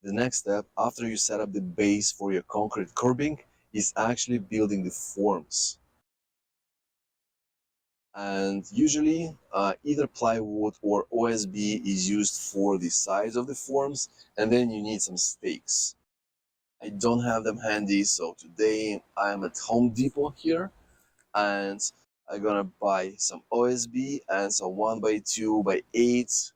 The next step after you set up the base for your concrete curbing is actually building the forms. And usually either plywood or OSB is used for the size of the forms, and then you need some stakes. I don't have them handy, so today I'm at Home Depot here, and I'm gonna buy some OSB and some 1x2x8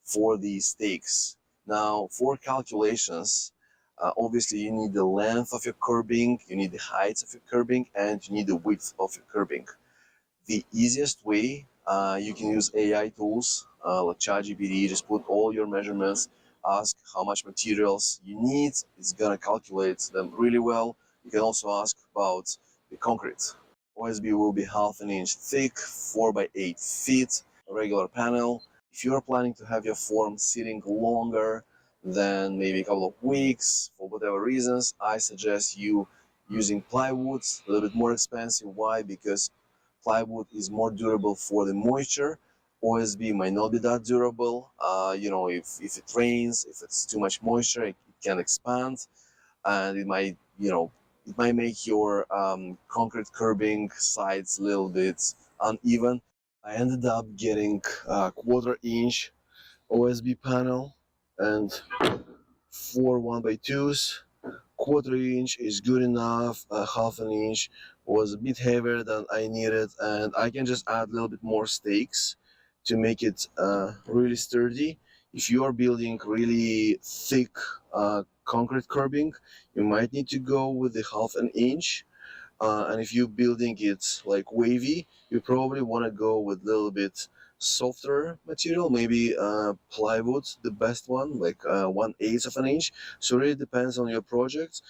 for the stakes. Now, for calculations, obviously you need the length of your curbing, you need the height of your curbing, and you need the width of your curbing. The easiest way, you can use AI tools like ChatGPT. Just put all your measurements, ask how much materials you need. It's gonna calculate them really well. You can also ask about the concrete. OSB will be 1/2 inch thick, 4x8 feet, a regular panel. If you're planning to have your form sitting longer than maybe a couple of weeks, for whatever reasons, I suggest you using plywood, a little bit more expensive. Why? Because plywood is more durable for the moisture. OSB might not be that durable. If it rains, if it's too much moisture, it can expand, and it might make your concrete curbing sides a little bit uneven. I ended up getting a 1/4 inch OSB panel and 4 1x2s. 1/4 inch is good enough. 1/2 an inch was a bit heavier than I needed, and I can just add a little bit more stakes to make it really sturdy. If you are building really thick concrete curbing, you might need to go with the 1/2 an inch. And if you're building it like wavy, you probably want to go with a little bit softer material, maybe plywood, the best one, like 1/8 of an inch. So it really depends on your project.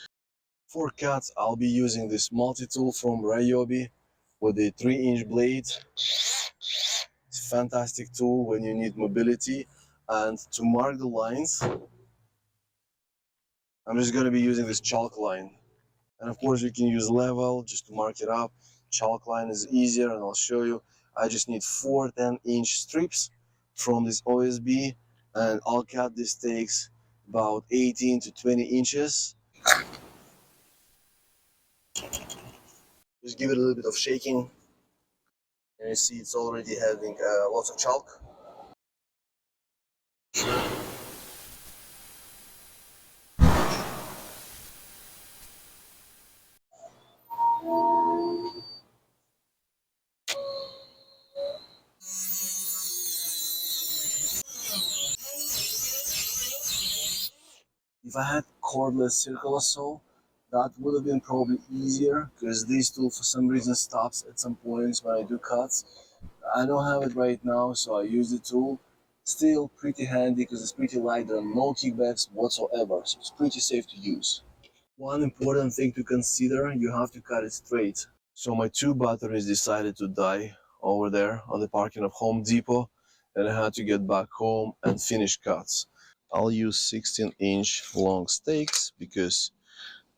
For cuts, I'll be using this multi-tool from Ryobi with a 3-inch blade. It's a fantastic tool when you need mobility. And to mark the lines, I'm just going to be using this chalk line. And of course you can use level just to mark it up. Chalk line is easier, and I'll show you. I just need 4 10-inch strips from this OSB, and I'll cut these stakes about 18 to 20 inches. Just give it a little bit of shaking, and you see it's already having lots of chalk. If I had cordless circular saw, that would have been probably easier, because this tool for some reason stops at some points when I do cuts. I don't have it right now, so I use the tool. Still pretty handy because it's pretty light. There are no kickbacks whatsoever, so it's pretty safe to use. One important thing to consider, you have to cut it straight. So my 2 batteries decided to die over there on the parking of Home Depot, and I had to get back home and finish cuts. I'll use 16-inch long stakes because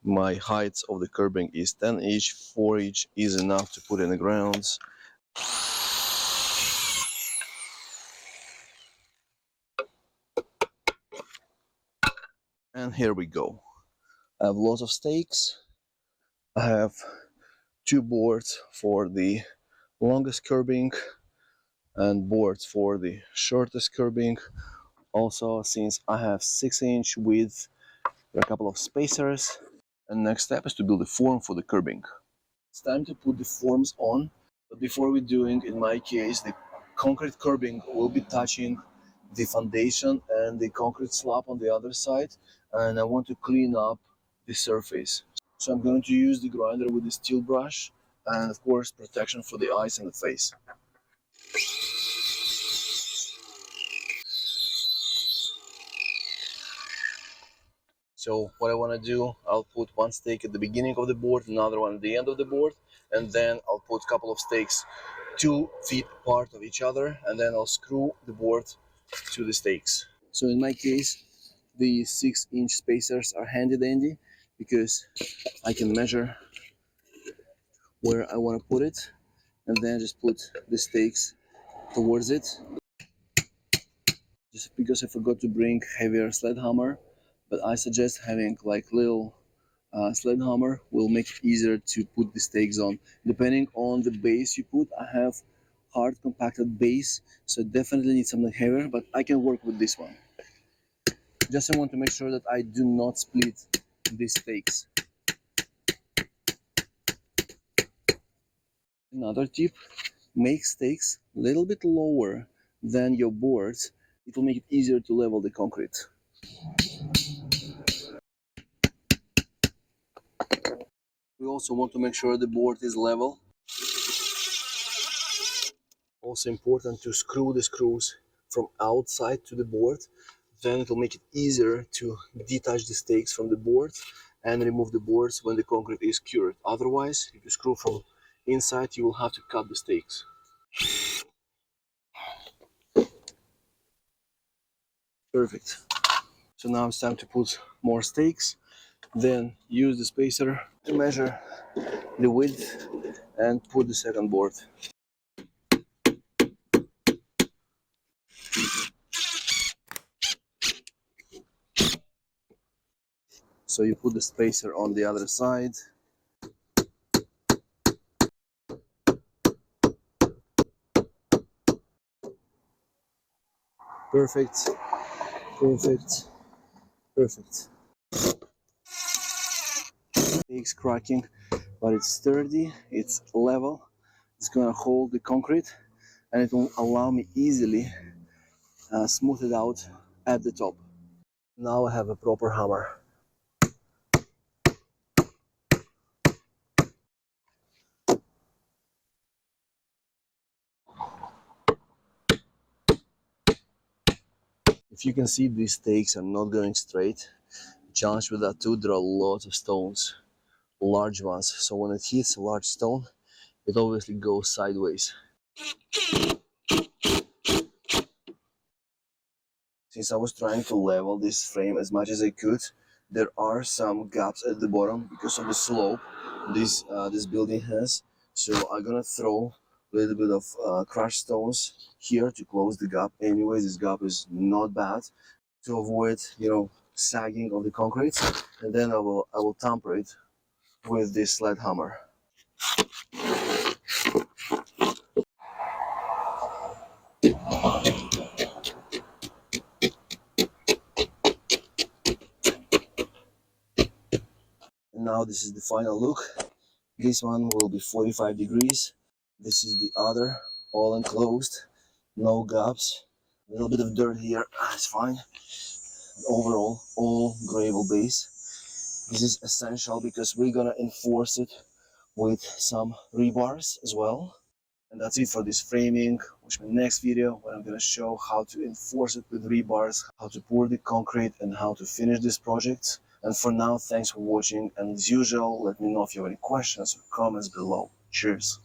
my height of the curbing is 10-inch. 4-inch is enough to put in the ground. And here we go. I have lots of stakes. I have 2 boards for the longest curbing and boards for the shortest curbing. Also, since I have 6-inch width, there are a couple of spacers. And next step is to build a form for the curbing. It's time to put the forms on, but before we're doing, in my case, the concrete curbing will be touching the foundation and the concrete slab on the other side, and I want to clean up the surface. So I'm going to use the grinder with the steel brush, and of course protection for the eyes and the face. So what I want to do, I'll put one stake at the beginning of the board, another one at the end of the board, and then I'll put a couple of stakes 2 feet apart of each other, and then I'll screw the board to the stakes. So in my case, the 6-inch spacers are handy dandy because I can measure where I want to put it, and then just put the stakes towards it. Just because I forgot to bring heavier sled hammer, but I suggest having like little sled hammer will make it easier to put the stakes on. Depending on the base you put, I have hard compacted base, so definitely need something heavier, but I can work with this one. Just I want to make sure that I do not split these stakes. Another tip, make stakes a little bit lower than your boards. It will make it easier to level the concrete. We also want to make sure the board is level. Also important to screw the screws from outside to the board. Then it will make it easier to detach the stakes from the board and remove the boards when the concrete is cured. Otherwise, if you screw from inside, you will have to cut the stakes. Perfect. So now it's time to put more stakes. Then use the spacer to measure the width and put the second board. So you put the spacer on the other side. Perfect, perfect, perfect. Stakes cracking, but it's sturdy, it's level, it's gonna hold the concrete, and it will allow me easily smooth it out at the top. Now I have a proper hammer. If you can see, these stakes are not going straight. The challenge with that too, there are lots of stones, large ones, so when it hits a large stone, it obviously goes sideways. Since I was trying to level this frame as much as I could, there are some gaps at the bottom because of the slope this building has. So I'm gonna throw a little bit of crushed stones here to close the gap. Anyways, this gap is not bad to avoid, sagging of the concrete. And then I will tamper it with this sled hammer. And now this is the final look. This one will be 45 degrees. This is the other, all enclosed, no gaps. A little bit of dirt here, it's fine. Overall, all gravel base. This is essential because we're gonna enforce it with some rebars as well. And that's it for this framing. Watch my next video where I'm gonna show how to enforce it with rebars, how to pour the concrete, and how to finish this project. And for now, thanks for watching, and as usual, let me know if you have any questions or comments below. Cheers!